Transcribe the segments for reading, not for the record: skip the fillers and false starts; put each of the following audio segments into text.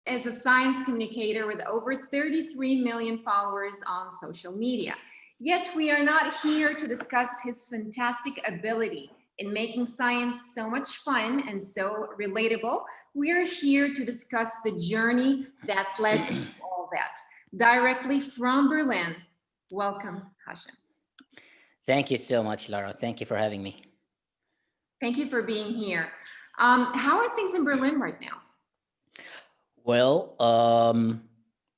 is a science communicator with over 33 million followers on social media. Yet we are not here to discuss his fantastic ability in making science so much fun and so relatable. We are here to discuss the journey that led to all that. Directly from Berlin, welcome, Hashem. Thank you so much, Lara. Thank you for having me. Thank you for being here. How are things in Berlin right now? Well,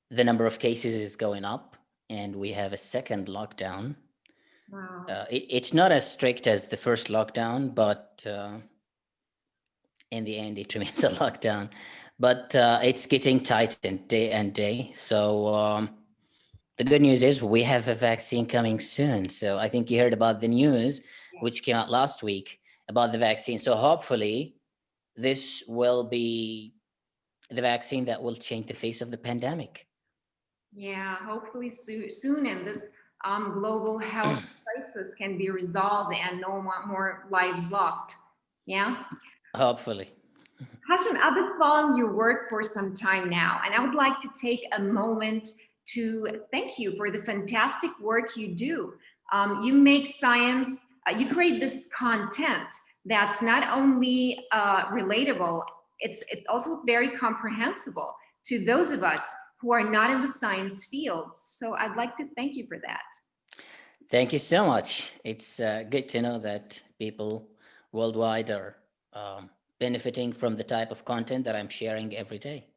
the number of cases is going up and we have a second lockdown. Wow. It's not as strict as the first lockdown, but in the end, it remains a lockdown. But it's getting tightened day and day. So the good news is we have a vaccine coming soon. So I think you heard about the news, which came out last week about the vaccine. So hopefully this will be the vaccine that will change the face of the pandemic. Yeah, hopefully soon, and this global health crisis can be resolved and no more lives lost. Yeah? Hopefully. Hashem, I've been following your work for some time now, and I would like to take a moment to thank you for the fantastic work you do. You make science, you create this content that's not only relatable, it's also very comprehensible to those of us who are not in the science field. So I'd like to thank you for that. Thank you so much. It's good to know that people worldwide are benefiting from the type of content that I'm sharing every day.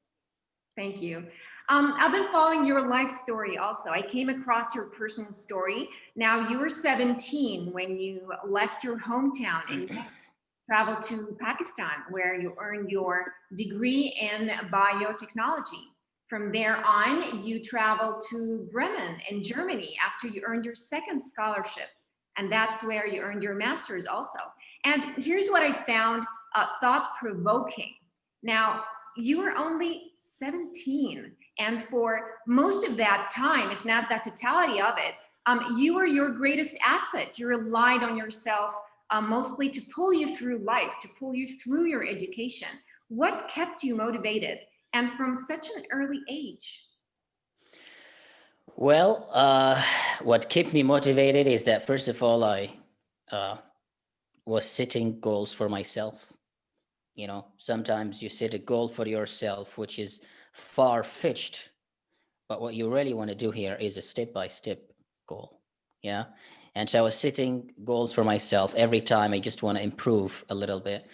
Thank you. I've been following your life story also. I came across your personal story. Now, you were 17 when you left your hometown and traveled to Pakistan, where you earned your degree in biotechnology. From there on, you traveled to Bremen in Germany after you earned your second scholarship. And that's where you earned your master's also. And here's what I found thought-provoking. Now, you were only 17. And for most of that time, if not the totality of it, you were your greatest asset. You relied on yourself mostly to pull you through life, to pull you through your education. What kept you motivated, and from such an early age? Well, what kept me motivated is that, first of all, I was setting goals for myself. You know, sometimes you set a goal for yourself, which is far-fetched, but what you really want to do here is a step-by-step goal. Yeah. And so I was setting goals for myself every time. I just want to improve a little bit.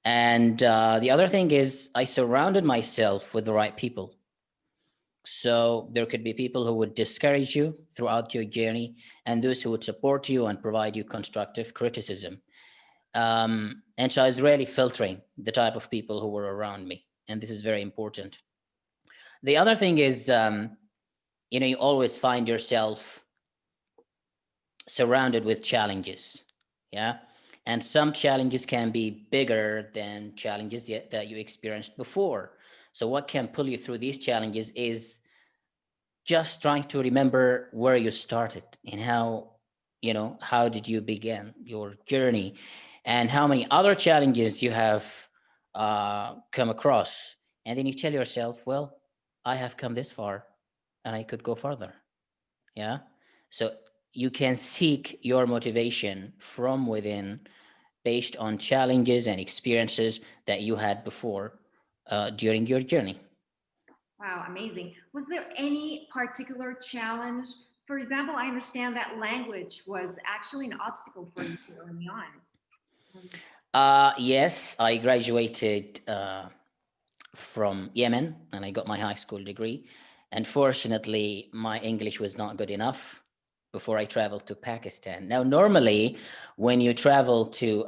And the other thing is I surrounded myself with the right people. So there could be people who would discourage you throughout your journey and those who would support you and provide you constructive criticism. And so I was really filtering the type of people who were around me. And this is very important. The other thing is, you always find yourself surrounded with challenges. Yeah. And some challenges can be bigger than challenges that you experienced before. So what can pull you through these challenges is just trying to remember where you started and how did you begin your journey and how many other challenges you have come across. And then you tell yourself, well, I have come this far and I could go further. Yeah. So you can seek your motivation from within based on challenges and experiences that you had before during your journey. Wow, amazing. Was there any particular challenge? For example, I understand that language was actually an obstacle for you early on. Yes, I graduated from Yemen and I got my high school degree. Unfortunately, my English was not good enough before I traveled to Pakistan. Now, normally, when you travel to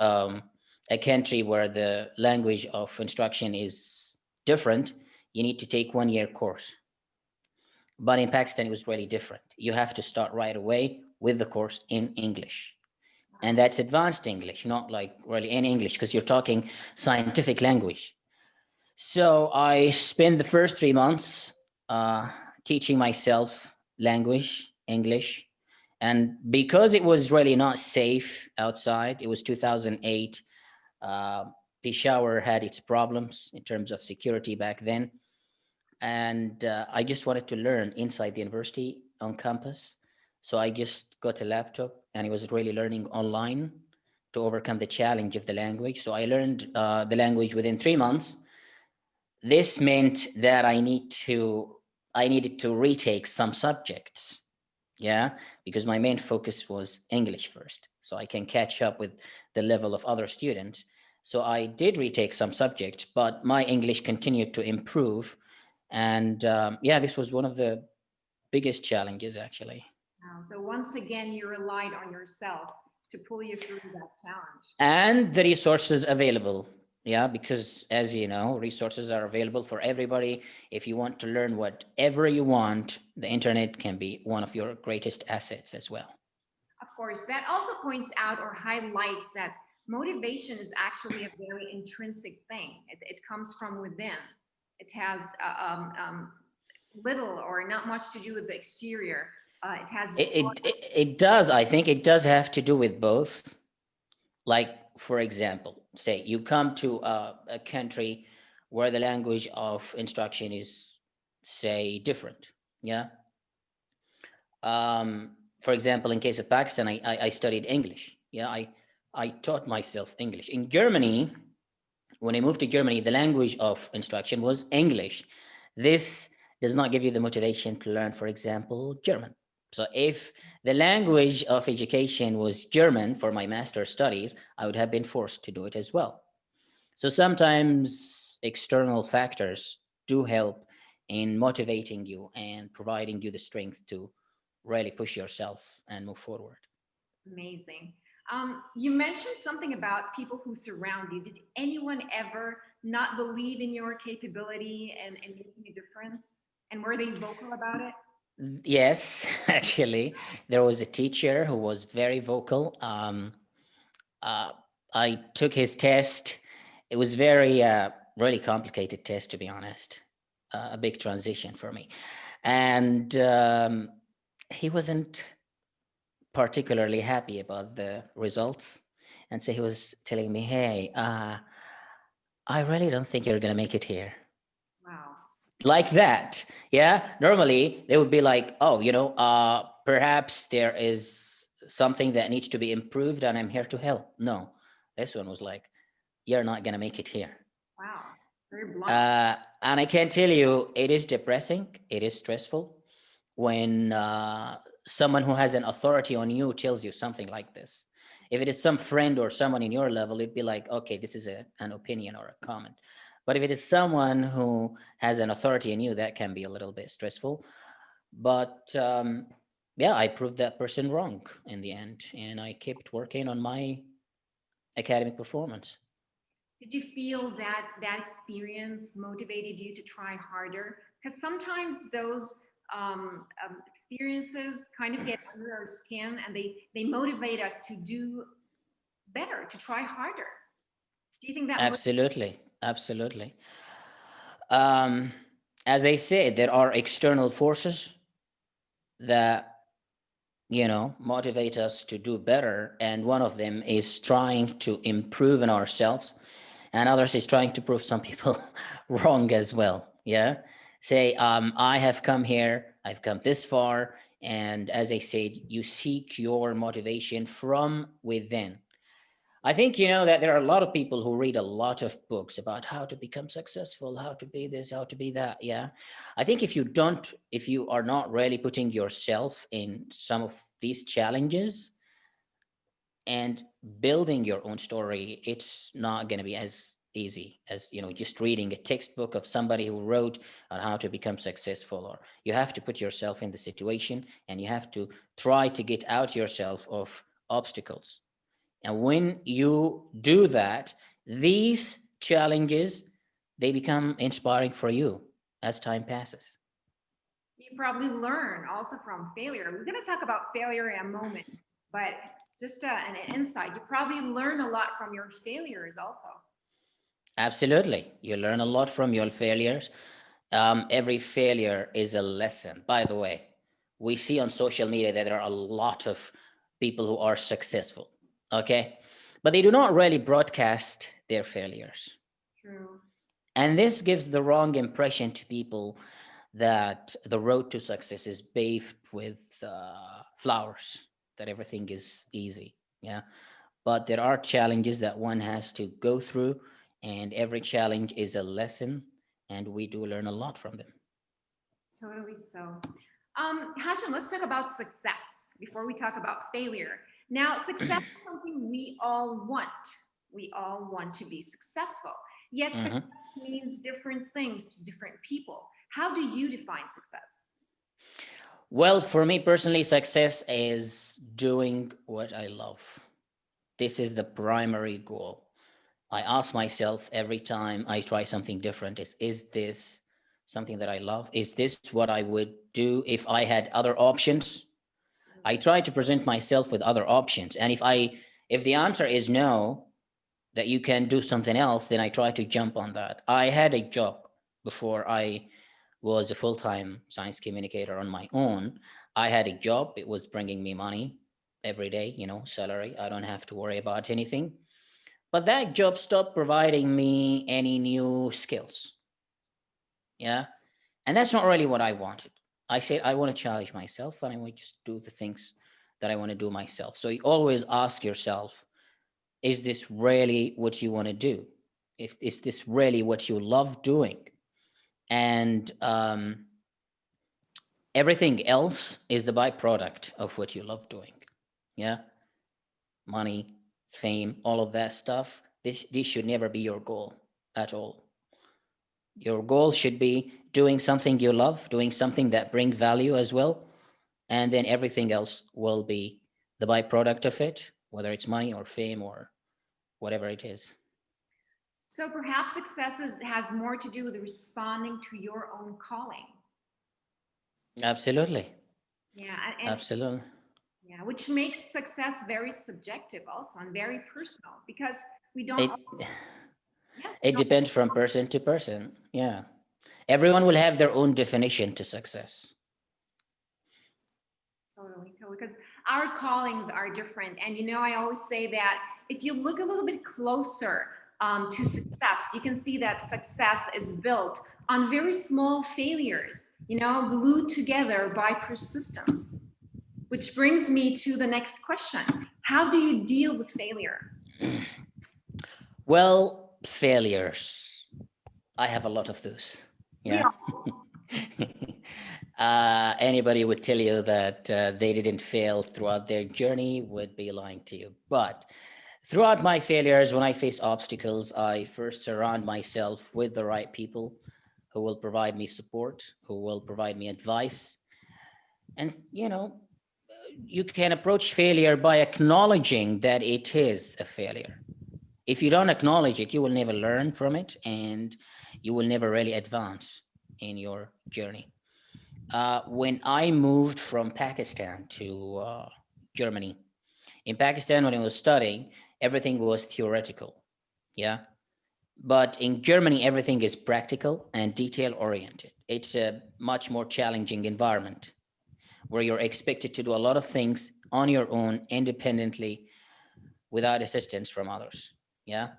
a country where the language of instruction is different, you need to take 1-year course. But in Pakistan, it was really different. You have to start right away with the course in English. And that's advanced English, not like really any English, because you're talking scientific language. So I spent the first 3 months teaching myself language, English. And because it was really not safe outside, it was 2008. Peshawar had its problems in terms of security back then. and I just wanted to learn inside the university on campus. So I just got a laptop, and I was really learning online to overcome the challenge of the language. So I learned the language within 3 months. This meant that I needed to retake some subjects. Yeah, because my main focus was English first, so I can catch up with the level of other students. So I did retake some subjects, but my English continued to improve. And yeah, this was one of the biggest challenges, actually. Wow. So once again, you relied on yourself to pull you through that challenge. And the resources available. Yeah, because as you know, resources are available for everybody. If you want to learn whatever you want, the internet can be one of your greatest assets as well. Of course, that also points out or highlights that motivation is actually a very intrinsic thing. It comes from within. It has little or not much to do with the exterior. It has. It does. I think it does have to do with both. Like, for example, say you come to a country where the language of instruction is, say, different. Yeah. For example, in case of Pakistan, I studied English. Yeah, I taught myself English. In Germany, when I moved to Germany, the language of instruction was English. This does not give you the motivation to learn, for example, German. So if the language of education was German for my master's studies, I would have been forced to do it as well. So sometimes external factors do help in motivating you and providing you the strength to really push yourself and move forward. Amazing. You mentioned something about people who surround you. Did anyone ever not believe in your capability and making a difference? And were they vocal about it? Yes, actually, there was a teacher who was very vocal. Uh, I took his test. It was very, really complicated test, to be honest. A big transition for me, and he wasn't particularly happy about the results, and so he was telling me, "Hey, I really don't think you're gonna make it here." Wow. Like that. Yeah, normally they would be like, oh, perhaps there is something that needs to be improved and I'm here to help. No, this one was like, you're not going to make it here. Wow. Very blunt. And I can tell you, it is depressing, it is stressful when someone who has an authority on you tells you something like this. If it is some friend or someone in your level, it'd be like, okay, this is an opinion or a comment. But if it is someone who has an authority in you, that can be a little bit stressful. But yeah, I proved that person wrong in the end, and I kept working on my academic performance. Did you feel that that experience motivated you to try harder? Because sometimes those experiences kind of get under our skin and they motivate us to do better, to try harder. Do you think that Absolutely, absolutely. Um, as I said, there are external forces that motivate us to do better, and one of them is trying to improve in ourselves, and others is trying to prove some people wrong as well. Yeah, say, I have come here, I've come this far, and as I said, you seek your motivation from within. I think that there are a lot of people who read a lot of books about how to become successful, how to be this, how to be that. Yeah. I think if you are not really putting yourself in some of these challenges and building your own story, it's not going to be as easy as, just reading a textbook of somebody who wrote on how to become successful. Or you have to put yourself in the situation and you have to try to get out yourself of obstacles. And when you do that, these challenges, they become inspiring for you as time passes. you probably learn also from failure? We're going to talk about failure in a moment, but just an insight. You probably learn a lot from your failures also. Absolutely. You learn a lot from your failures. Every failure is a lesson. By the way, we see on social media that there are a lot of people who are successful. Okay. But they do not really broadcast their failures. True. And this gives the wrong impression to people that the road to success is paved with flowers, that everything is easy. Yeah. But there are challenges that one has to go through, and every challenge is a lesson, and we do learn a lot from them. Totally so. Hashem, let's talk about success before we talk about failure. Now, success is something we all want. We all want to be successful. Yet success means different things to different people. How do you define success? Well, for me personally, success is doing what I love. This is the primary goal. I ask myself every time I try something different, is this something that I love? Is this what I would do if I had other options? I try to present myself with other options. And if the answer is no, that you can do something else, then I try to jump on that. I had a job before I was a full-time science communicator on my own. I had a job. It was bringing me money every day, salary. I don't have to worry about anything. But that job stopped providing me any new skills. Yeah. And that's not really what I wanted. I said, I want to challenge myself and I want to just do the things that I want to do myself. So you always ask yourself, is this really what you want to do? Is this really what you love doing? And everything else is the byproduct of what you love doing. Yeah. Money, fame, all of that stuff. This should never be your goal at all. Your goal should be doing something you love, doing something that brings value as well. And then everything else will be the byproduct of it, whether it's money or fame or whatever it is. So perhaps success has more to do with responding to your own calling. Absolutely. Yeah. Absolutely. Yeah, which makes success very subjective also and very personal because we don't. It depends from person to person. Yeah. Everyone will have their own definition to success. Totally. Because our callings are different. And, I always say that if you look a little bit closer to success, you can see that success is built on very small failures, glued together by persistence. Which brings me to the next question. How do you deal with failure? Well, failures. I have a lot of those. Yeah. Anybody would tell you that they didn't fail throughout their journey would be lying to you. But throughout my failures, when I face obstacles, I first surround myself with the right people who will provide me support, who will provide me advice. And, you can approach failure by acknowledging that it is a failure. If you don't acknowledge it, you will never learn from it and you will never really advance in your journey. When I moved from Pakistan to Germany, in Pakistan, when I was studying, everything was theoretical. Yeah. But in Germany, everything is practical and detail oriented. It's a much more challenging environment where you're expected to do a lot of things on your own, independently, without assistance from others. Yeah.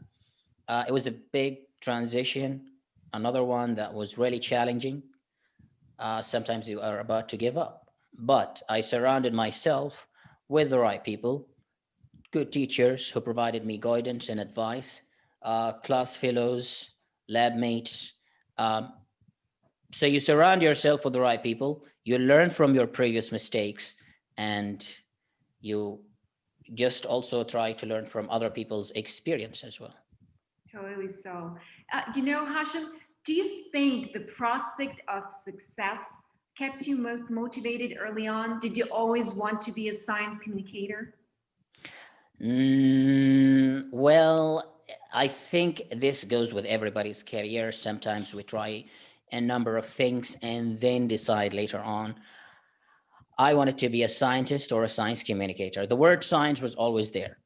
It was a big transition, another one that was really challenging. Sometimes you are about to give up, but I surrounded myself with the right people, good teachers who provided me guidance and advice, class fellows, lab mates. So you surround yourself with the right people, you learn from your previous mistakes, and you just also try to learn from other people's experience as well. Totally so. Do you know, Hashem, do you think the prospect of success kept you motivated early on? Did you always want to be a science communicator? Well, I think this goes with everybody's career. Sometimes we try a number of things and then decide later on, I wanted to be a scientist or a science communicator. The word science was always there.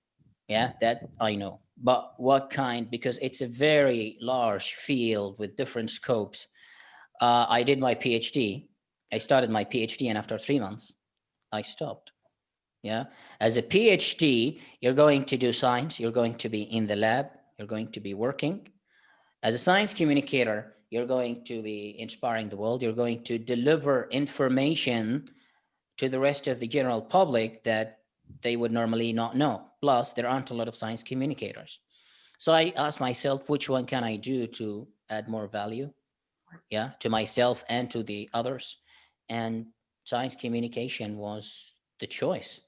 Yeah, that I know. But what kind? Because it's a very large field with different scopes. I did my PhD. I started my PhD, and after 3 months, I stopped. Yeah. As a PhD, you're going to do science, you're going to be in the lab, you're going to be working. As a science communicator, you're going to be inspiring the world. You're going to deliver information to the rest of the general public that they would normally not know. Plus, there aren't a lot of science communicators. So I asked myself, which one can I do to add more value? Yeah, to myself and to the others. And science communication was the choice.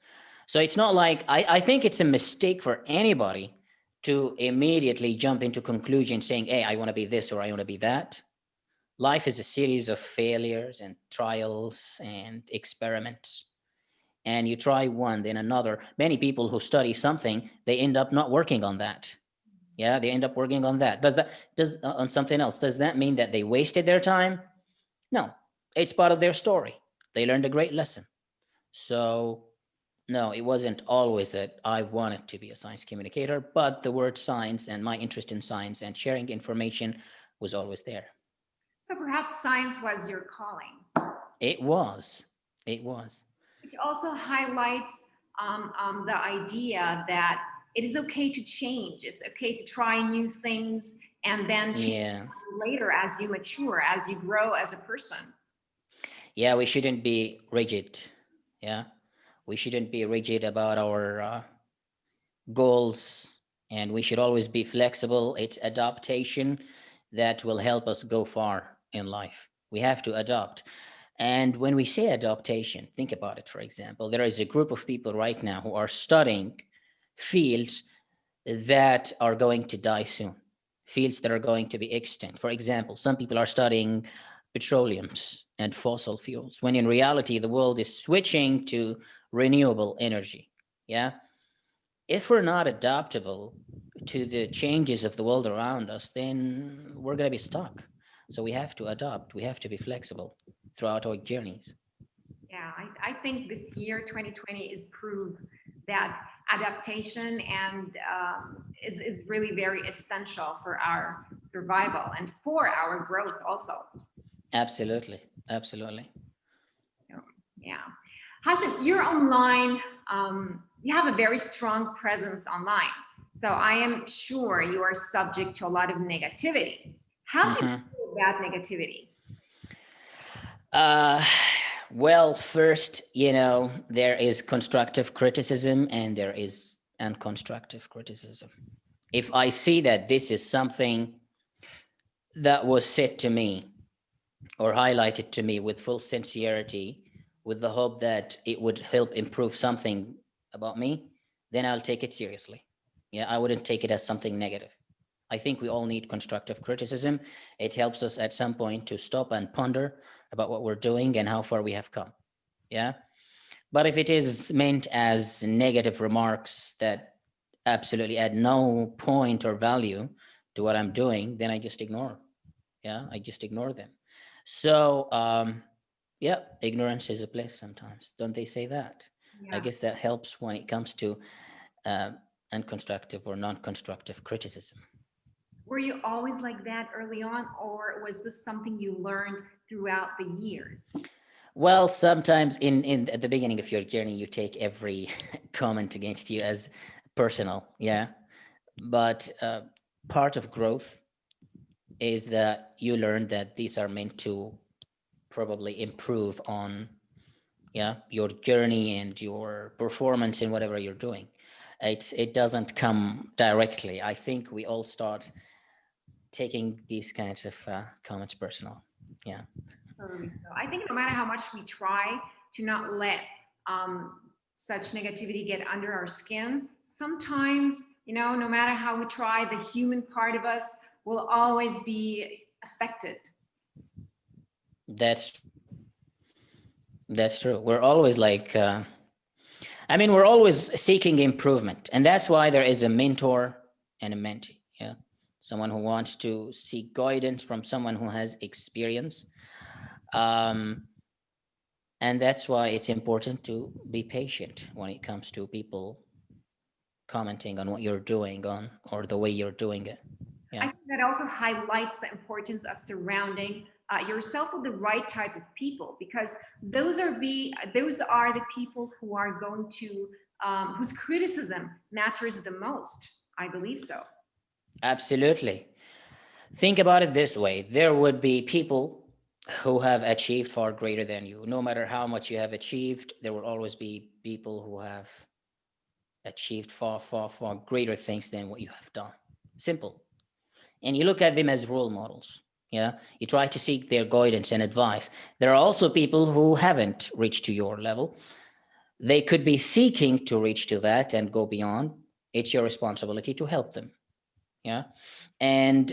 So it's not like, I think it's a mistake for anybody to immediately jump into conclusion saying, hey, I want to be this or I want to be that. Life is a series of failures and trials and experiments. And you try one, then another. Many people who study something, they end up not working on that. Yeah, they end up working on that. Does on something else. Does that mean that they wasted their time? No, it's part of their story. They learned a great lesson. So no, it wasn't always that I wanted to be a science communicator, but the word science and my interest in science and sharing information was always there. So perhaps science was your calling. It was. It was. Which also highlights the idea that it is okay to change. It's okay to try new things and then change later as you mature, as you grow as a person. Yeah, we shouldn't be rigid. Yeah, we shouldn't be rigid about our goals, and we should always be flexible. It's adaptation that will help us go far in life. We have to adapt. And when we say adaptation, think about it. For example, there is a group of people right now who are studying fields that are going to die soon, fields that are going to be extinct. For example, some people are studying petroleums and fossil fuels, when in reality, the world is switching to renewable energy. Yeah. If we're not adaptable to the changes of the world around us, then we're going to be stuck. So we have to adapt. We have to be flexible throughout our journeys. Yeah, I think this year, 2020, is proof that adaptation and is really very essential for our survival and for our growth also. Absolutely. Absolutely. Yeah. Hashem, you're online. You have a very strong presence online. So I am sure you are subject to a lot of negativity. How do you deal with that negativity? Well, first, there is constructive criticism and there is unconstructive criticism. If I see that this is something that was said to me or highlighted to me with full sincerity, with the hope that it would help improve something about me, then I'll take it seriously. Yeah, I wouldn't take it as something negative. I think we all need constructive criticism. It helps us at some point to stop and ponder about what we're doing and how far we have come. Yeah. But if it is meant as negative remarks that absolutely add no point or value to what I'm doing, then I just ignore. Yeah, I just ignore them. So, yeah, ignorance is a bliss sometimes. Don't they say that? Yeah. I guess that helps when it comes to unconstructive or non-constructive criticism. Were you always like that early on, or was this something you learned throughout the years? Well, sometimes at the beginning of your journey, you take every comment against you as personal, yeah. But part of growth is that you learn that these are meant to probably improve on, your journey and your performance in whatever you're doing. It doesn't come directly. I think we all start taking these kinds of comments personal. Yeah. Totally. So I think no matter how much we try to not let such negativity get under our skin, sometimes, no matter how we try, the human part of us will always be affected. That's true. We're always like, we're always seeking improvement. And that's why there is a mentor and a mentee. Yeah. Someone who wants to seek guidance from someone who has experience. And that's why it's important to be patient when it comes to people commenting on what you're doing or the way you're doing it. Yeah. I think that also highlights the importance of surrounding yourself with the right type of people, because those are the people who are going to whose criticism matters the most. I believe so. Absolutely. Think about it this way. There would be people who have achieved far greater than you. No matter how much you have achieved, there will always be people who have achieved far, far, far greater things than what you have done. Simple. And you look at them as role models. Yeah. You try to seek their guidance and advice. There are also people who haven't reached to your level. They could be seeking to reach to that and go beyond. It's your responsibility to help them. Yeah. And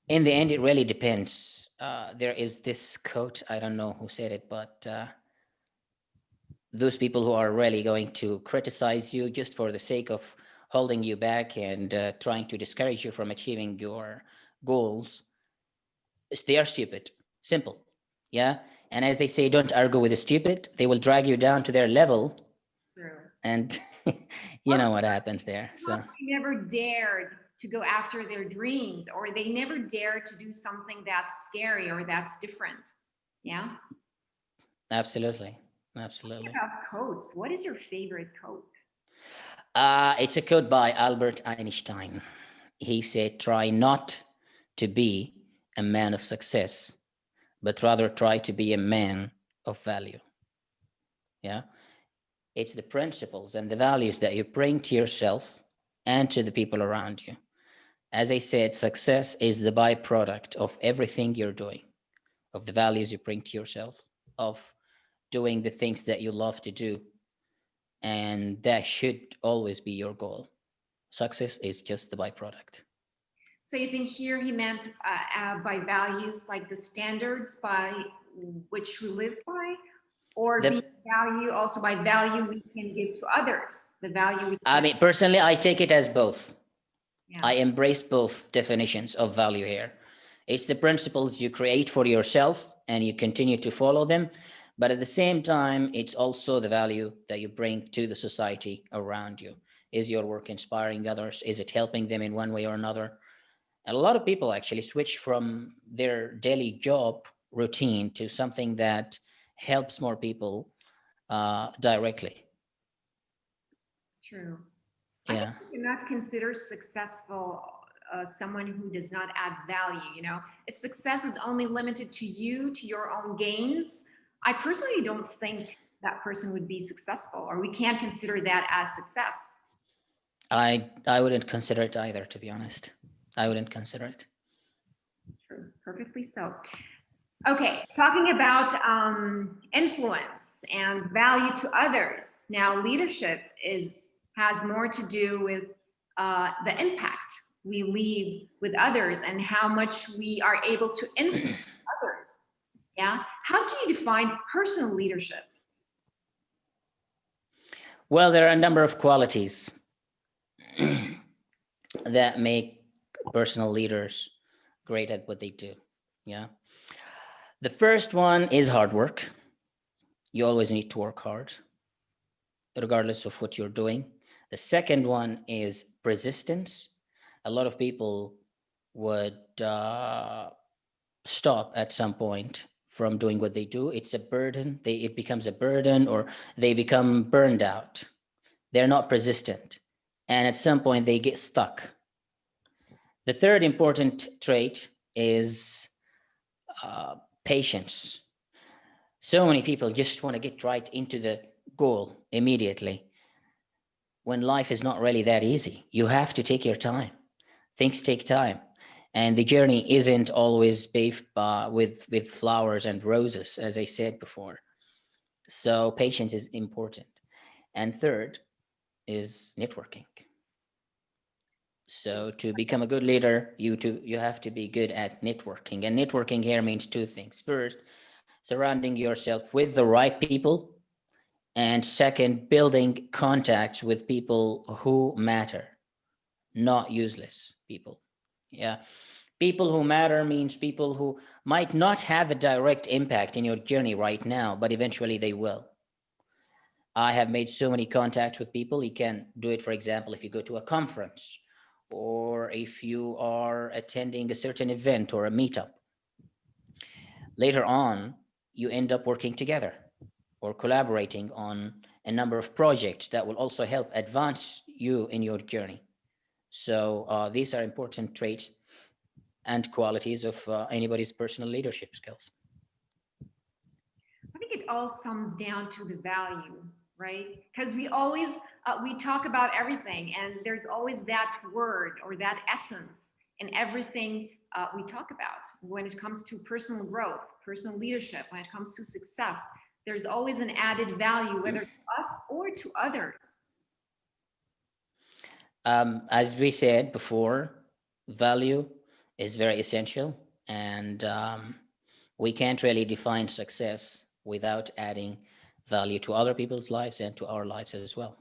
in the end, it really depends. There is this quote, I don't know who said it, but those people who are really going to criticize you just for the sake of holding you back and trying to discourage you from achieving your goals, they are stupid. Simple. Yeah. And as they say, don't argue with the stupid. They will drag you down to their level. True. And you know what happens there. So they never dared to go after their dreams, or they never dared to do something that's scary or that's different. Yeah. absolutely. Absolutely. About quotes, what is your favorite quote? It's a quote by Albert Einstein. He said, try not to be a man of success, but rather try to be a man of value. Yeah. It's the principles and the values that you bring to yourself and to the people around you. As I said, success is the byproduct of everything you're doing, of the values you bring to yourself, of doing the things that you love to do. And that should always be your goal. Success is just the byproduct. So you think here he meant by values like the standards by which we live by, or The- be value also by value we can give to others, the value we I mean, personally, I take it as both. Yeah. I embrace both definitions of value here. It's the principles you create for yourself and you continue to follow them. But at the same time, it's also the value that you bring to the society around you. Is your work inspiring others? Is it helping them in one way or another? And a lot of people actually switch from their daily job routine to something that helps more people directly. True. I Yeah. think you cannot consider successful someone who does not add value. You know, if success is only limited to you, to your own gains, I personally don't think that person would be successful, or we can't consider that as success. I wouldn't consider it either, to be honest. I wouldn't consider it. True, perfectly so. Okay, talking about influence and value to others. Now, leadership has more to do with the impact we leave with others and how much we are able to influence others. Yeah. How do you define personal leadership? Well, there are a number of qualities that make personal leaders great at what they do. Yeah. The first one is hard work. You always need to work hard, regardless of what you're doing. The second one is persistence. A lot of people would stop at some point from doing what they do. It's a burden. It becomes a burden, or they become burned out. They're not persistent. And at some point they get stuck. The third important trait is patience. So many people just want to get right into the goal immediately, when life is not really that easy. You have to take your time. Things take time. And the journey isn't always paved with flowers and roses, as I said before. So patience is important. And third is networking. So to become a good leader, you have to be good at networking. And networking here means two things. First, surrounding yourself with the right people. And second, building contacts with people who matter, not useless people. Yeah. People who matter means people who might not have a direct impact in your journey right now, but eventually they will. I have made so many contacts with people. You can do it, for example, if you go to a conference, or if you are attending a certain event or a meetup. Later on, you end up working together or collaborating on a number of projects that will also help advance you in your journey. So these are important traits and qualities of anybody's personal leadership skills. I think it all sums down to the value, right? Because we always we talk about everything, and there's always that word or that essence in everything we talk about. When it comes to personal growth, personal leadership, when it comes to success, there's always an added value, whether to us or to others. As we said before, value is very essential, and we can't really define success without adding value to other people's lives and to our lives as well.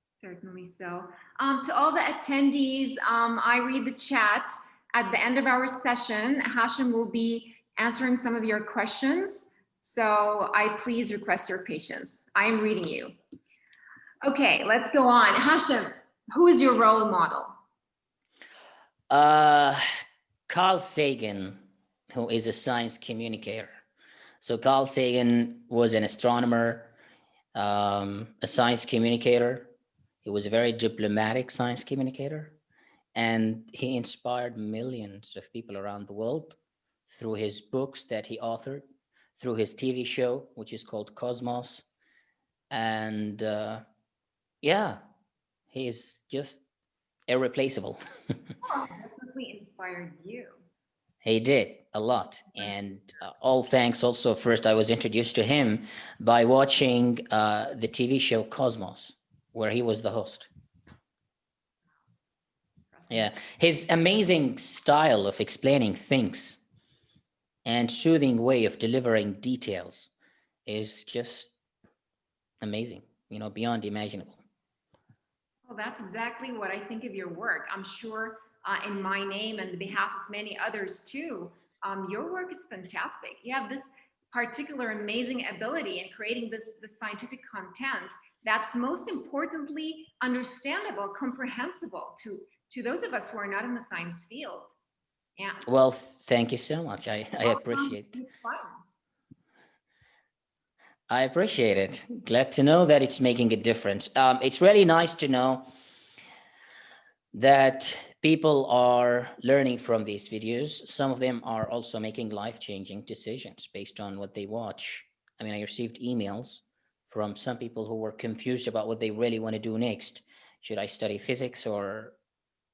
Certainly so. To all the attendees, I read the chat. At the end of our session, Hashem will be answering some of your questions. So I please request your patience. I am reading you. Okay, let's go on. Hashem, who is your role model? Carl Sagan, who is a science communicator. So Carl Sagan was an astronomer, a science communicator. He was a very diplomatic science communicator, and he inspired millions of people around the world through his books that he authored, through his TV show, which is called Cosmos. And yeah, he is just irreplaceable. Oh, definitely inspired you. He did a lot. And all thanks also, first, I was introduced to him by watching the TV show Cosmos, where he was the host. Yeah, his amazing style of explaining things and soothing way of delivering details is just amazing, beyond imaginable. Well, that's exactly what I think of your work. I'm sure in my name and the behalf of many others too, your work is fantastic. You have this particular amazing ability in creating this scientific content that's most importantly understandable, comprehensible to those of us who are not in the science field. Yeah. Well, thank you so much. I appreciate it. I appreciate it. Glad to know that it's making a difference. It's really nice to know that people are learning from these videos. Some of them are also making life-changing decisions based on what they watch. I mean, I received emails from some people who were confused about what they really want to do next. Should I study physics or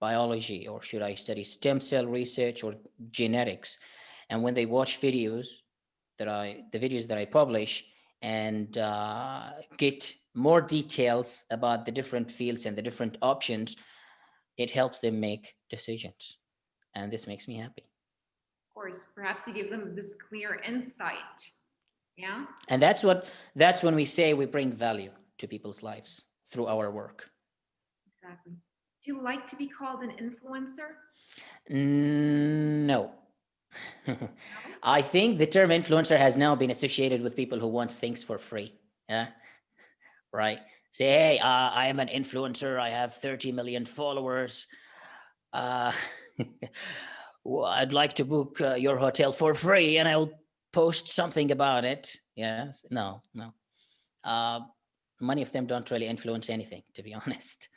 biology, or should I study stem cell research or genetics? And when they watch videos the videos that I publish, and get more details about the different fields and the different options, it helps them make decisions. And this makes me happy. Of course, perhaps you give them this clear insight. Yeah. And that's when we say we bring value to people's lives through our work. Exactly. Do you like to be called an influencer? No. I think the term influencer has now been associated with people who want things for free. Yeah. Right. Say, hey, I am an influencer. I have 30 million followers. Well, I'd like to book your hotel for free, and I'll post something about it. Yeah. No. Many of them don't really influence anything, to be honest.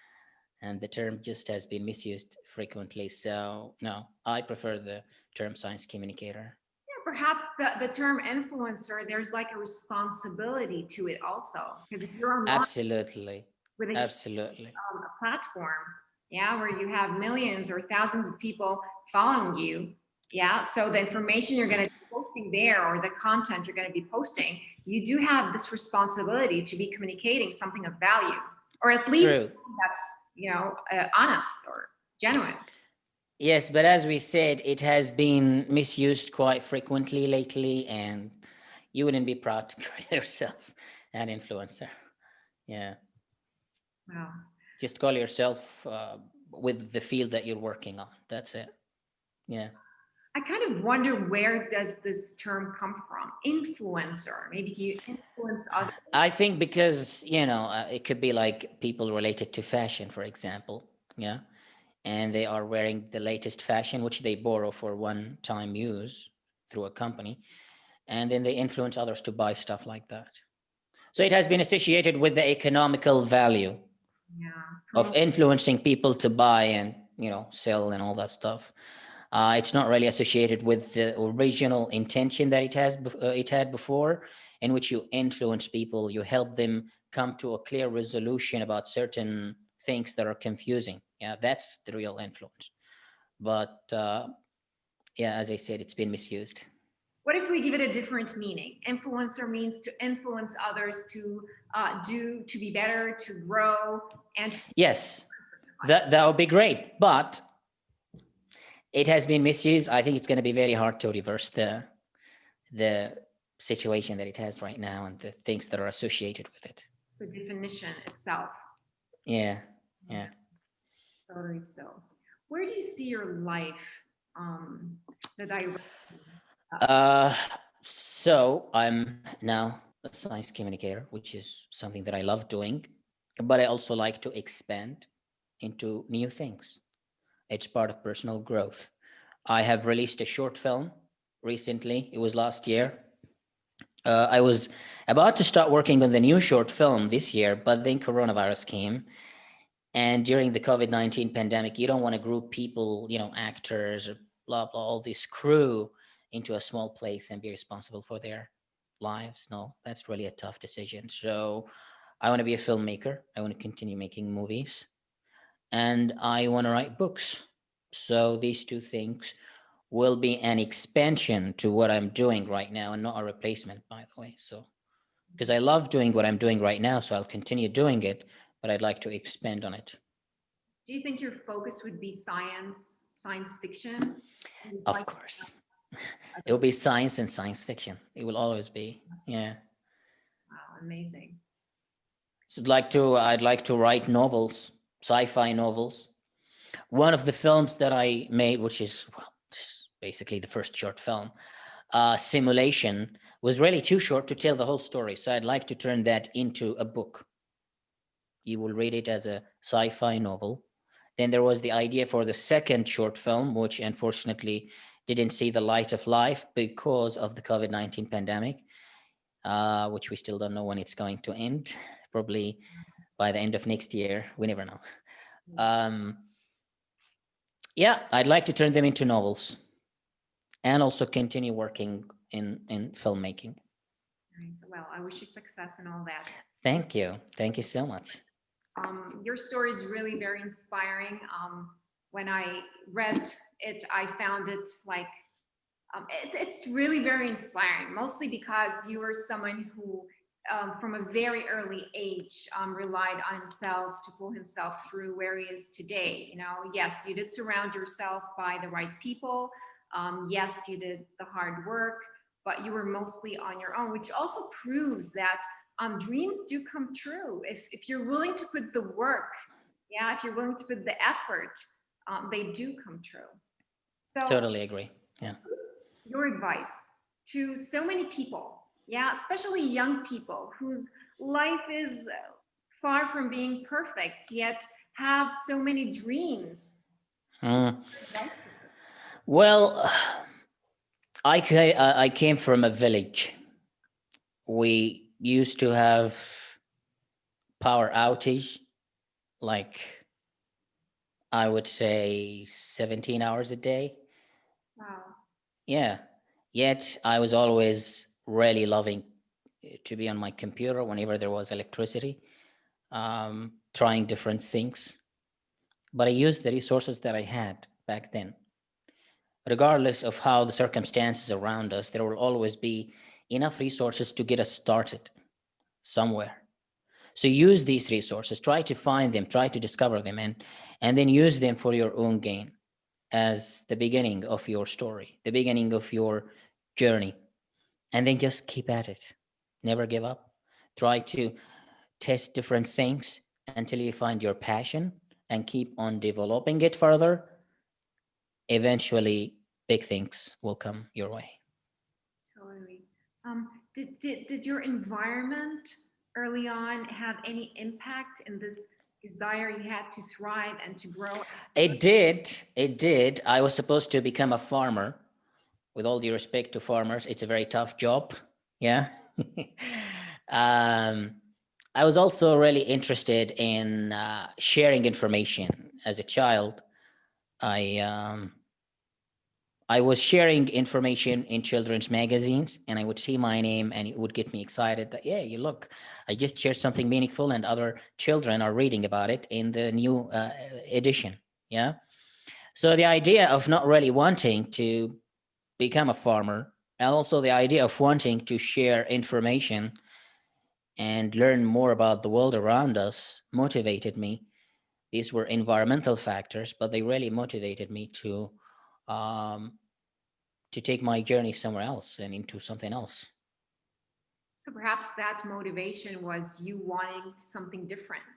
And the term just has been misused frequently. So no, I prefer the term science communicator. Yeah, perhaps the term influencer, there's like a responsibility to it also. Because if you're online Absolutely. with Absolutely. a platform, yeah, where you have millions or thousands of people following you, yeah, so the information you're going to be posting there or the content you're going to be posting, you do have this responsibility to be communicating something of value, or at least True. that's honest or genuine. Yes, but as we said, it has been misused quite frequently lately, and you wouldn't be proud to call yourself an influencer. Yeah. Wow. Just call yourself with the field that you're working on. That's it. Yeah. I kind of wonder, where does this term come from? Influencer. Maybe you influence others. I think because, it could be like people related to fashion, for example. Yeah. And they are wearing the latest fashion, which they borrow for one-time use through a company. And then they influence others to buy stuff like that. So it has been associated with the economical value of influencing people to buy and, sell and all that stuff. It's not really associated with the original intention that it had before, in which you influence people, you help them come to a clear resolution about certain things that are confusing. Yeah, that's the real influence. But yeah, as I said, it's been misused. What if we give it a different meaning? Influencer means to influence others to to be better, to grow, and to Yes, that would be great, but it has been misused. I think it's going to be very hard to reverse the situation that it has right now and the things that are associated with it. the definition itself. Yeah, yeah. Totally so. Where do you see your life, the direction? So I'm now a science communicator, which is something that I love doing, but I also like to expand into new things. It's part of personal growth. I have released a short film recently. It was last year. I was about to start working on the new short film this year, but then coronavirus came. And during the COVID-19 pandemic, you don't want to group people, actors, blah, blah, all this crew into a small place and be responsible for their lives. No, that's really a tough decision. So I want to be a filmmaker. I want to continue making movies and I want to write books. So these two things will be an expansion to what I'm doing right now and not a replacement, by the way. So, because I love doing what I'm doing right now, so I'll continue doing it, but I'd like to expand on it. Do you think your focus would be science fiction? Of course. It will be science and science fiction. It will always be. Yeah. Wow, amazing. So I'd like to write novels, sci-fi novels. One of the films that I made, which is basically the first short film, Simulation, was really too short to tell the whole story. So I'd like to turn that into a book. You will read it as a sci-fi novel. Then there was the idea for the second short film, which unfortunately didn't see the light of life because of the COVID-19 pandemic, which we still don't know when it's going to end, probably by the end of next year. We never know. Yeah, I'd like to turn them into novels and also continue working in filmmaking. Nice. Well, I wish you success in all that. Thank you. Thank you so much. Your story is really very inspiring. When I read it, I found it like, it's really very inspiring, mostly because you were someone who, from a very early age, relied on himself to pull himself through where he is today. Yes, you did surround yourself by the right people. Yes, you did the hard work, but you were mostly on your own, which also proves that dreams do come true if you're willing to put the work. Yeah, if you're willing to put the effort, they do come true. So totally agree. Yeah. Your advice to so many people, yeah, especially young people whose life is far from being perfect, yet have so many dreams? Well, I came from a village. We used to have power outage, like I would say 17 hours a day. Wow. Yeah. Yet I was always really loving to be on my computer whenever there was electricity, trying different things. But I used the resources that I had back then. Regardless of how the circumstances around us, there will always be enough resources to get us started somewhere. So use these resources, try to find them, try to discover them, and then use them for your own gain as the beginning of your story, the beginning of your journey. And then just keep at it. Never give up. Try to test different things until you find your passion and keep on developing it further. Eventually, big things will come your way. Totally. Did your environment early on have any impact in this desire you had to thrive and to grow? It did. I was supposed to become a farmer. With all due respect to farmers, it's a very tough job. Yeah. I was also really interested in sharing information. As a child, I I was sharing information in children's magazines, and I would see my name, and it would get me excited that, yeah, you look, I just shared something meaningful, and other children are reading about it in the new edition. Yeah. So the idea of not really wanting to become a farmer, and also the idea of wanting to share information and learn more about the world around us motivated me. These were environmental factors, but they really motivated me um, to take my journey somewhere else and into something else. So perhaps that motivation was you wanting something different.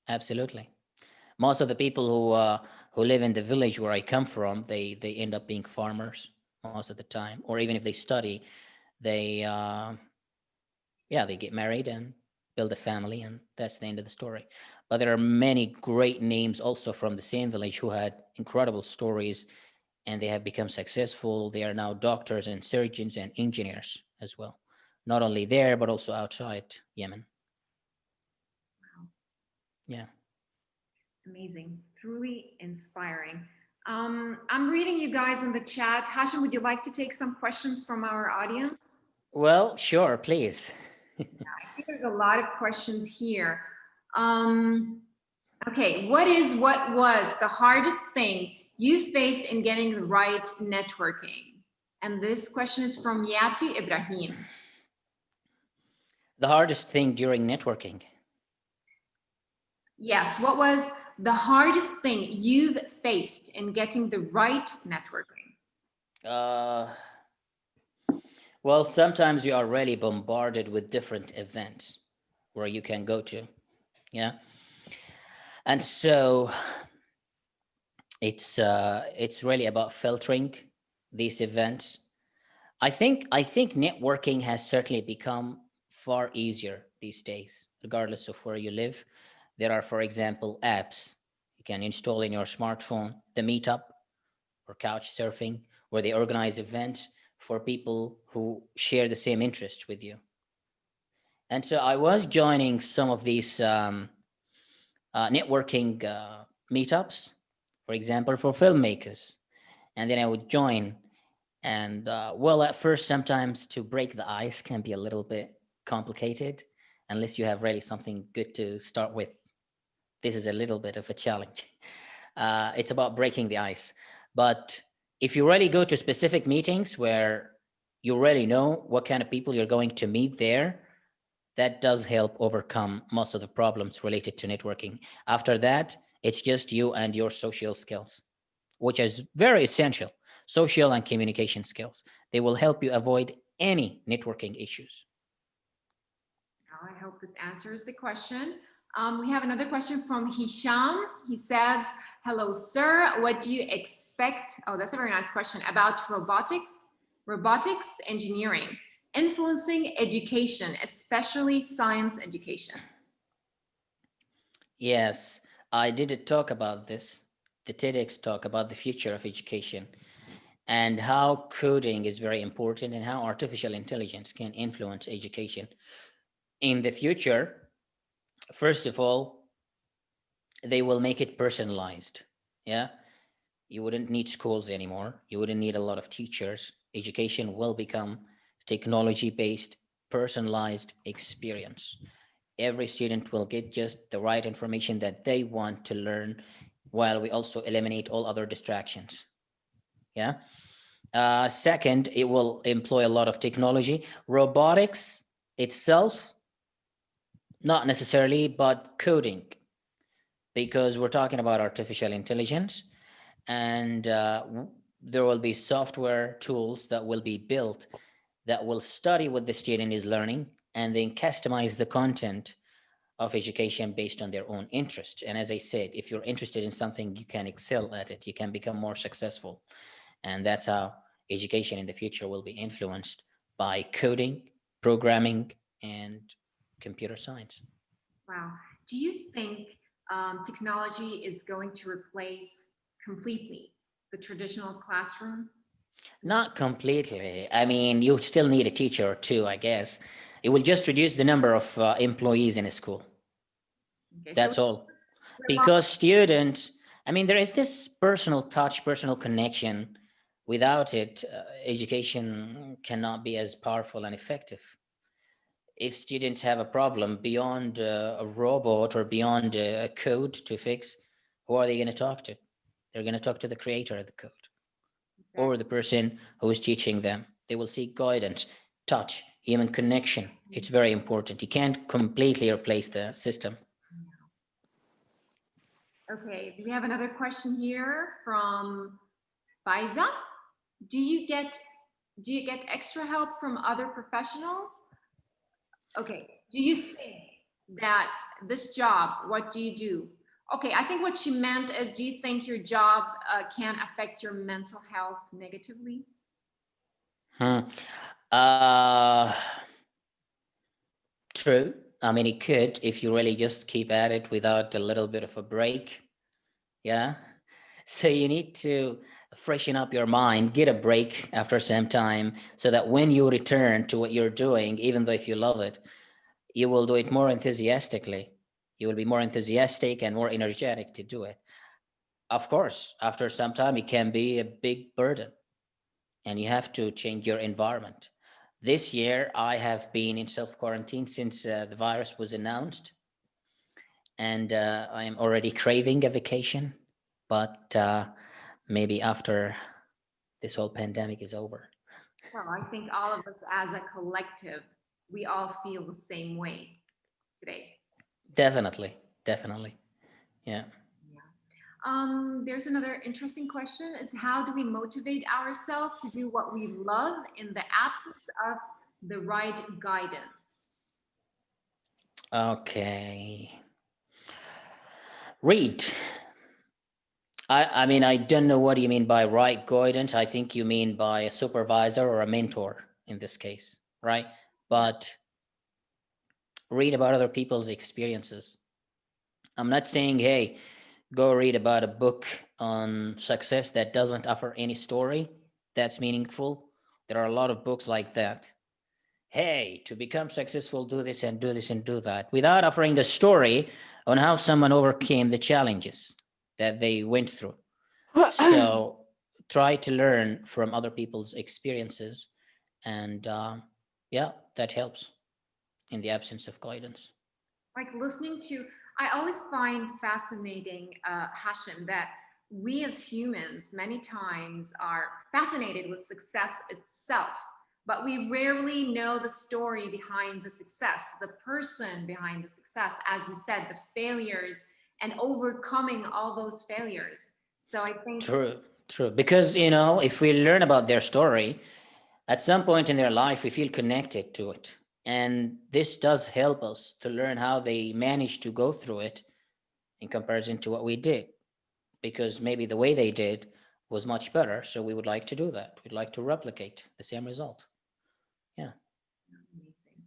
Absolutely. Most of the people who live in the village where I come from, they end up being farmers most of the time, or even if they study, they yeah, they get married and build a family, and that's the end of the story. But there are many great names also from the same village who had incredible stories, and they have become successful. They are now doctors and surgeons and engineers as well, not only there but also outside Yemen. Wow, Yeah. amazing, truly inspiring. I'm reading you guys in the chat. Hashem, would you like to take some questions from our audience? Well, sure, please. I see there's a lot of questions here. Um, okay, what was the hardest thing you faced in getting the right networking? And this question is from Yati Ibrahim. The hardest thing during networking. Yes, what was the hardest thing you've faced in getting the right networking? Uh, well, sometimes you are really bombarded with different events where you can go to. Yeah. And so it's really about filtering these events. I think networking has certainly become far easier these days, regardless of where you live. There are, for example, apps you can install in your smartphone, the Meetup or Couch Surfing, where they organize events for people who share the same interest with you. And so I was joining some of these networking meetups, for example, for filmmakers. And then I would join. And well, at first, sometimes to break the ice can be a little bit complicated unless you have really something good to start with. This is a little bit of a challenge. It's about breaking the ice. But if you really go to specific meetings where you really know what kind of people you're going to meet there, that does help overcome most of the problems related to networking. After that, it's just you and your social skills, which is very essential. Social and communication skills. They will help you avoid any networking issues. Now, I hope this answers the question. We have another question from Hisham. He says, hello, sir. What do you expect? Oh, that's a very nice question about robotics engineering, influencing education, especially science education. Yes, I did a talk about this, the TEDx talk about the future of education and how coding is very important and how artificial intelligence can influence education. In the future, first of all, they will make it personalized. Yeah. You wouldn't need schools anymore. You wouldn't need a lot of teachers. Education will become technology based, personalized experience. Every student will get just the right information that they want to learn, while we also eliminate all other distractions. Yeah. Second, it will employ a lot of technology. Robotics itself, not necessarily, but coding, because we're talking about artificial intelligence, and there will be software tools that will be built that will study what the student is learning and then customize the content of education based on their own interests. And as I said, if you're interested in something, you can excel at it, you can become more successful. And that's how education in the future will be influenced by coding, programming, and computer science. Wow. Do you think technology is going to replace completely the traditional classroom? Not completely. I mean, you still need a teacher or two, I guess. It will just reduce the number of employees in a school. Okay, That's so all. Because students, I mean, there is this personal touch, personal connection. Without it, education cannot be as powerful and effective. If students have a problem beyond a robot or beyond a code to fix, who are they going to talk to? They're going to talk to the creator of the code or the person who is teaching them. They will seek guidance, touch, human connection. It's very important. You can't completely replace the system. okay, we have another question here from Faiza. Do you get extra help from other professionals? Okay, do you think that this job, what do you do? Okay, I think what she meant is, do you think your job can affect your mental health negatively? True. I mean, it could if you really just keep at it without a little bit of a break. Yeah. So you need to freshen up your mind, get a break after some time, so that when you return to what you're doing, even though if you love it, you will do it more enthusiastically. You will be more enthusiastic and more energetic to do it. Of course, after some time, it can be a big burden and you have to change your environment. This year, I have been in self-quarantine since the virus was announced, and I am already craving a vacation, but maybe after this whole pandemic is over. Well, I think all of us as a collective, we all feel the same way today. Definitely, definitely. Yeah. There's another interesting question is, how do we motivate ourselves to do what we love in the absence of the right guidance? Okay. Read. I mean, I don't know what you mean by right guidance. I think you mean by a supervisor or a mentor in this case, right? But read about other people's experiences. I'm not saying, hey, go read about a book on success that doesn't offer any story that's meaningful. There are a lot of books like that. Hey, to become successful, do this and do this and do that, without offering the story on how someone overcame the challenges that they went through. So try to learn from other people's experiences, and yeah, that helps in the absence of guidance. Like listening to, I always find fascinating, Hashem, that we as humans many times are fascinated with success itself, but we rarely know the story behind the success, the person behind the success, as you said, the failures and overcoming all those failures. So I think True. Because, if we learn about their story, at some point in their life, we feel connected to it. And this does help us to learn how they managed to go through it in comparison to what we did. Because maybe the way they did was much better. So we would like to do that. We'd like to replicate the same result. Yeah. amazing.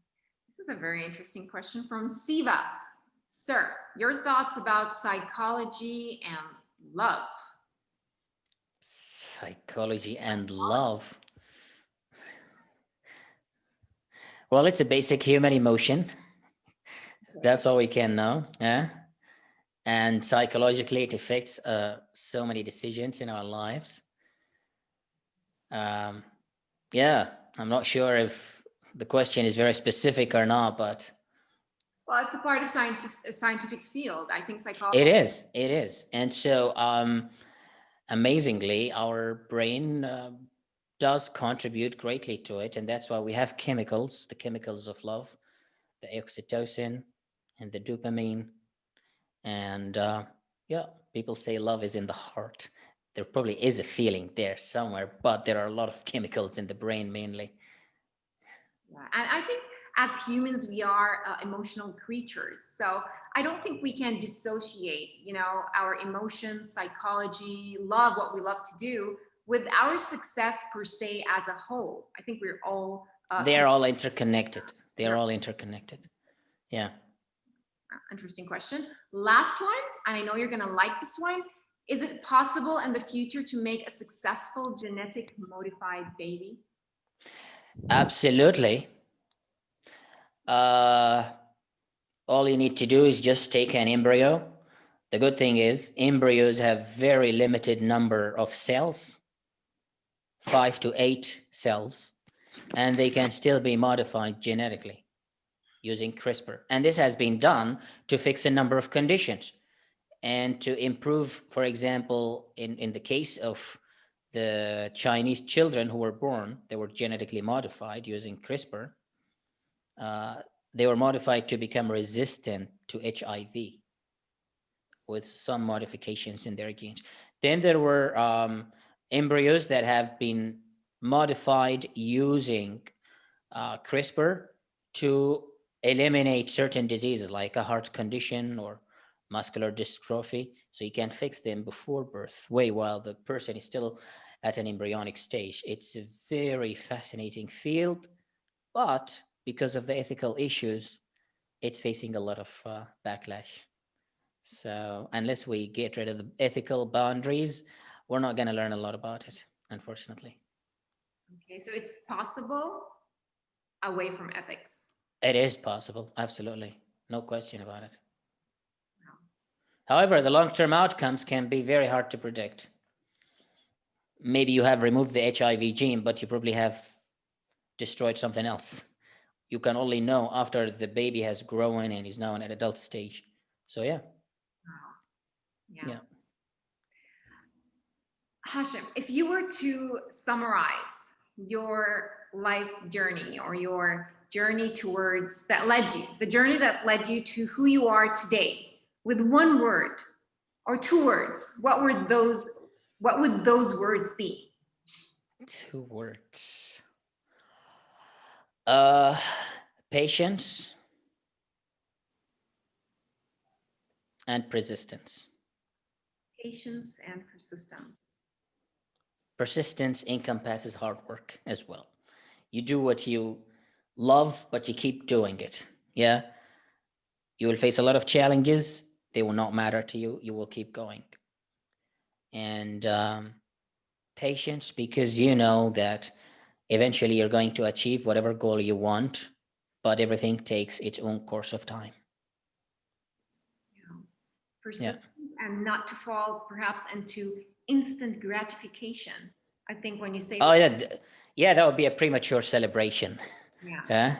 This is a very interesting question from Siva. Sir, your thoughts about psychology and love? Psychology and love. Well, it's a basic human emotion. That's all we can know. Yeah. And psychologically, it affects so many decisions in our lives. Yeah, I'm not sure if the question is very specific or not, but Well, it's a part of scientific field. I think psychology. it is. And so amazingly, our brain does contribute greatly to it. And that's why we have chemicals, the chemicals of love, the oxytocin and the dopamine. And yeah, people say love is in the heart. There probably is a feeling there somewhere, but there are a lot of chemicals in the brain mainly. Yeah. And I think as humans, we are emotional creatures. So I don't think we can dissociate, our emotions, psychology, love, what we love to do, with our success per se as a whole. I think we're all. They are all interconnected. They are all interconnected. Yeah. Interesting question. Last one, and I know you're going to like this one. Is it possible in the future to make a successful genetic modified baby? Absolutely. Uh, all you need to do is just take an embryo. The good thing is embryos have very limited number of cells, 5 to 8 cells, and they can still be modified genetically using CRISPR. And this has been done to fix a number of conditions and to improve, for example, in the case of the Chinese children who were born, they were genetically modified using CRISPR. Uh, they were modified to become resistant to HIV with some modifications in their genes. Then there were embryos that have been modified using CRISPR to eliminate certain diseases like a heart condition or muscular dystrophy. So you can fix them before birth, way while the person is still at an embryonic stage. It's a very fascinating field, but because of the ethical issues, it's facing a lot of backlash. So unless we get rid of the ethical boundaries, we're not going to learn a lot about it, unfortunately. Okay, so it's possible away from ethics. It is possible, absolutely. No question about it. However, the long-term outcomes can be very hard to predict. Maybe you have removed the HIV gene, but you probably have destroyed something else. You can only know after the baby has grown and is now in an adult stage. So yeah. Yeah. Hashem, if you were to summarize your life journey or your journey towards that led you, the journey that led you to who you are today, with one word or 2 words, what would those words be? 2 words. Patience and persistence. Patience and persistence. Persistence encompasses hard work as well. You do what you love, but you keep doing it. Yeah. You will face a lot of challenges. They will not matter to you. You will keep going. And patience, because you know that eventually you're going to achieve whatever goal you want, but everything takes its own course of time. Persistence and not to fall perhaps into instant gratification. I think when you say yeah, that would be a premature celebration. Yeah.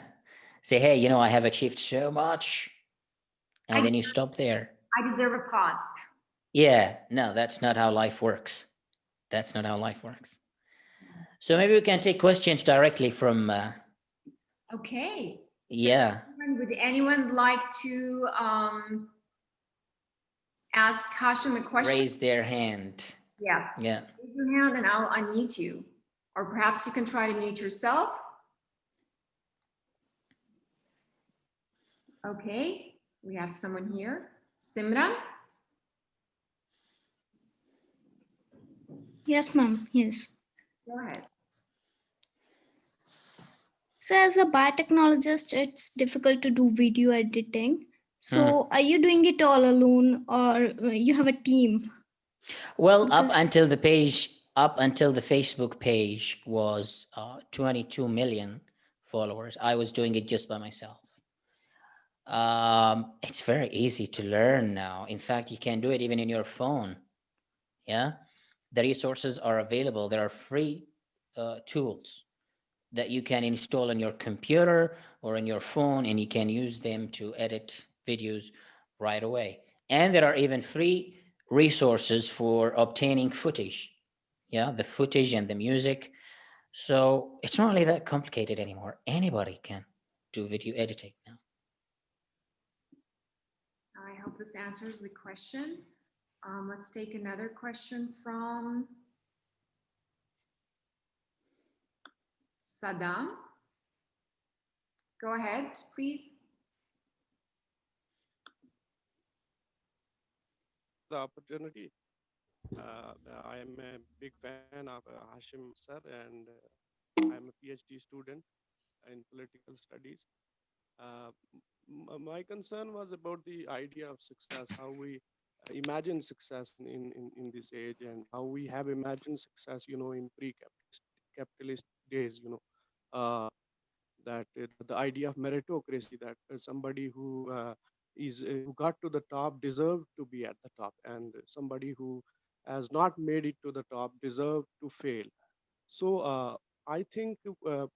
Say, hey, you know, I have achieved so much, and then you stop there. I deserve applause. Yeah, no, that's not how life works. That's not how life works. So maybe we can take questions directly from Okay. Yeah. Would anyone like to ask Hashem a question? Raise their hand. Yes. Yeah. Raise your hand and I'll unmute you. Or perhaps you can try to mute yourself. Okay, we have someone here. Simran? Yes, ma'am. Yes. Go ahead. So as a biotechnologist, it's difficult to do video editing. So are you doing it all alone or you have a team? Well, Because- up until the Facebook page was 22 million followers, I was doing it just by myself. It's very easy to learn now. In fact, you can do it even in your phone. Yeah, the resources are available. There are free tools that you can install on your computer or in your phone, and you can use them to edit videos right away. And there are even free resources for obtaining footage. Yeah, the footage and the music. So it's not really that complicated anymore. Anybody can do video editing now. I hope this answers the question. Let's take another question from Saddam. Go ahead, please. The opportunity. I am a big fan of Hashim sir, and I'm a PhD student in political studies. My concern was about the idea of success, how we imagine success in this age, and how we have imagined success, in pre-capitalist days. that the idea of meritocracy, that somebody who got to the top deserved to be at the top, and somebody who has not made it to the top deserved to fail. So I think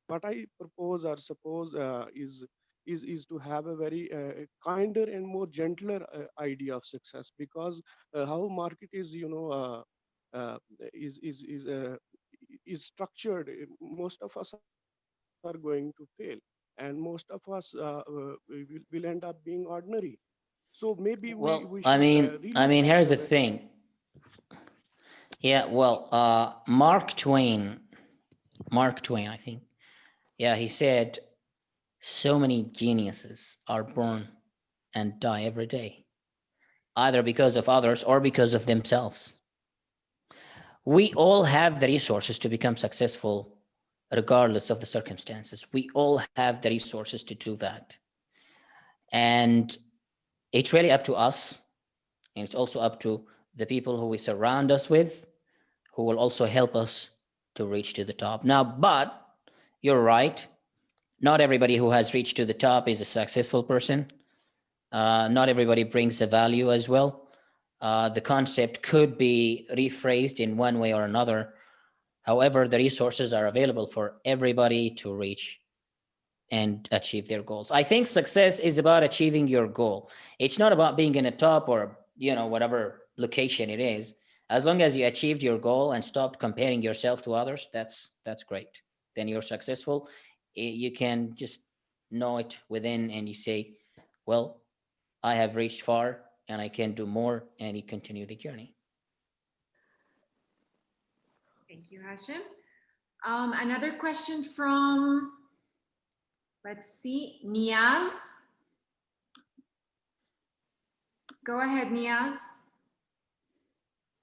what I propose or suppose is to have a very kinder and more gentler idea of success, because how market is, uh, is is is uh, is structured. Most of us are going to fail, and most of us will end up being ordinary. So maybe we Well, should really have a here's the very thing. Yeah, well, Mark Twain, I think. Yeah, he said, so many geniuses are born and die every day, either because of others or because of themselves. We all have the resources to become successful regardless of the circumstances. We all have the resources to do that. And it's really up to us. And it's also up to the people who we surround us with, who will also help us to reach to the top. Now, but you're right. Not everybody who has reached to the top is a successful person. Not everybody brings a value as well. The concept could be rephrased in one way or another. However, the resources are available for everybody to reach and achieve their goals. I think success is about achieving your goal. It's not about being in a top or, whatever location it is. As long as you achieved your goal and stopped comparing yourself to others, that's great. Then you're successful. You can just know it within and you say, well, I have reached far and I can do more, and you continue the journey. Thank you, Hashem. Another question from, let's see, Niaz. Go ahead, Niaz.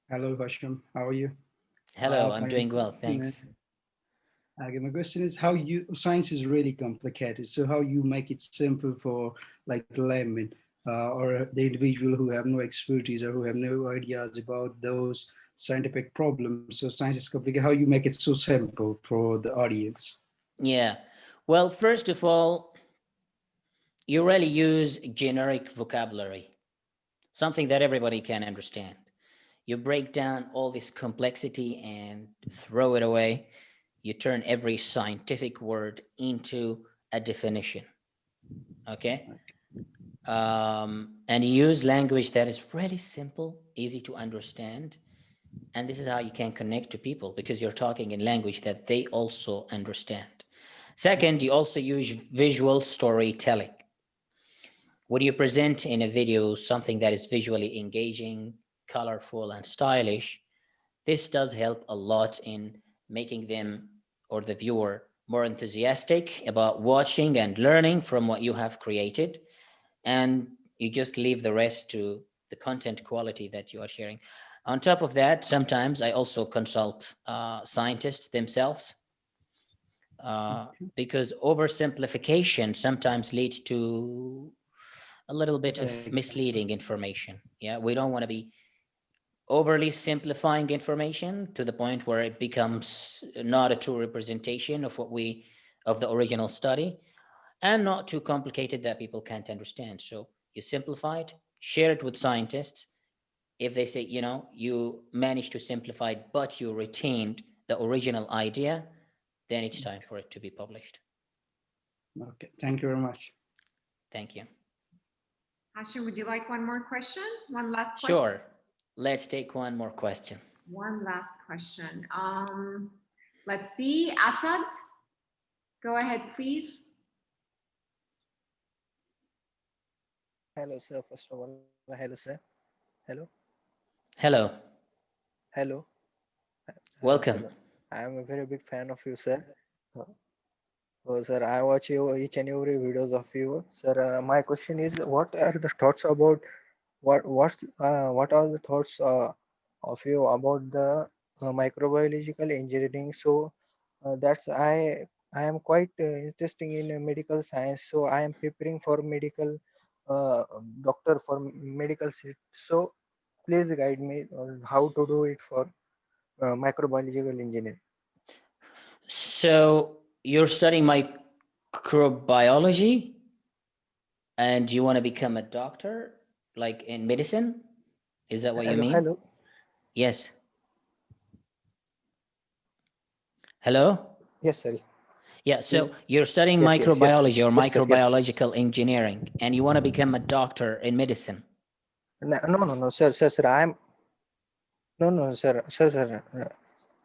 Hello, Hashem. How are you? Hello, I'm My doing well, question thanks. My question is how science is really complicated. So how you make it simple for like laymen or the individual who have no expertise or who have no ideas about those scientific problems. So science is complicated. How you make it so simple for the audience? Yeah. Well, first of all, you really use generic vocabulary, something that everybody can understand. You break down all this complexity and throw it away. You turn every scientific word into a definition. Okay. And you use language that is really simple, easy to understand. And this is how you can connect to people, because you're talking in language that they also understand. Second, you also use visual storytelling. When you present in a video something that is visually engaging, colorful, and stylish, this does help a lot in making them, or the viewer, more enthusiastic about watching and learning from what you have created. And you just leave the rest to the content quality that you are sharing. On top of that, sometimes I also consult scientists themselves, because oversimplification sometimes leads to a little bit of misleading information. Yeah, we don't want to be overly simplifying information to the point where it becomes not a true representation of of the original study, and not too complicated that people can't understand. So you simplify it, share it with scientists. If they say, you managed to simplify it, but you retained the original idea, then it's time for it to be published. Okay, thank you very much. Thank you. Hashem, would you like one more question? One last question? Sure. Let's take one more question. One last question. Let's see, Asad, go ahead, please. Hello, sir. First of all, hello, sir. Hello. Hello. Hello. Welcome. Sir, I am a very big fan of you, sir. Sir, I watch you each and every videos of you, sir. My question is, what are the thoughts about what are the thoughts of you about the microbiological engineering? So that's I am quite interested in medical science. So I am preparing for medical doctor for medical seat. So please guide me on how to do it for microbiological engineering. So you're studying Microbiology? And you want to become a doctor, like in medicine? Is that what you Hello, mean? hello. Yes. Hello? Yes, sorry. Yeah, so you're studying Yes, yes, yes. microbiology or Yes, sir, yes. microbiological engineering, and you want to become a doctor in medicine. No, no, sir. I'm no, sir.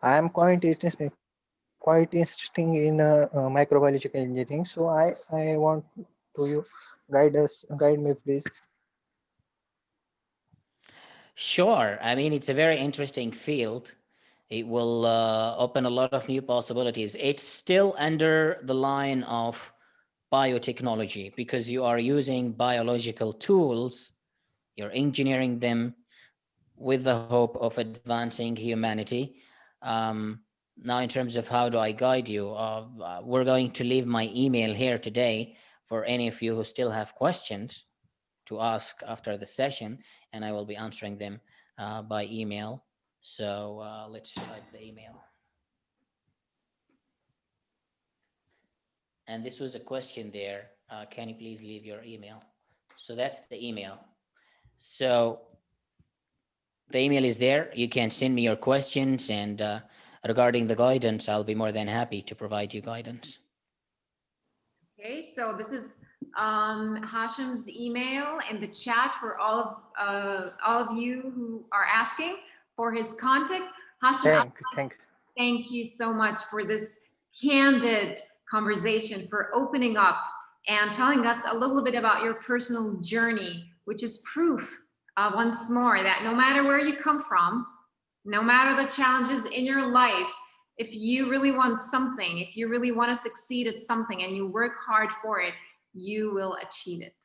I am quite interesting in microbiological engineering. So I want to you guide me, please. Sure. I mean, it's a very interesting field. It will open a lot of new possibilities. It's still under the line of biotechnology because you are using biological tools, you're engineering them with the hope of advancing humanity. Now, in terms of how do I guide you, we're going to leave my email here today for any of you who still have questions to ask after the session, and I will be answering them by email. So let's type the email. And this was a question there. Can you please leave your email? So that's the email. So the email is there. You can send me your questions, and regarding the guidance, I'll be more than happy to provide you guidance. Okay, so this is Hashem's email in the chat for all of you who are asking for his contact. Hashem, thank you so much for this candid conversation, for opening up and telling us a little bit about your personal journey, which is proof once more that no matter where you come from, no matter the challenges in your life, if you really want something, if you really want to succeed at something and you work hard for it, you will achieve it.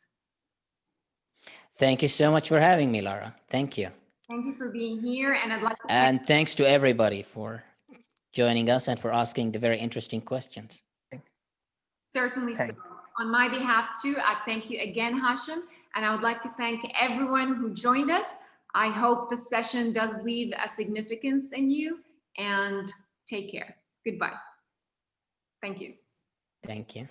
Thank you so much for having me, Lara. Thank you. Thank you for being here. And I'd like to and thanks to everybody for joining us and for asking the very interesting questions. Certainly. So. On my behalf too, I thank you again, Hashem. And I would like to thank everyone who joined us. I hope the session does leave a significance in you, and take care. Goodbye. Thank you. Thank you.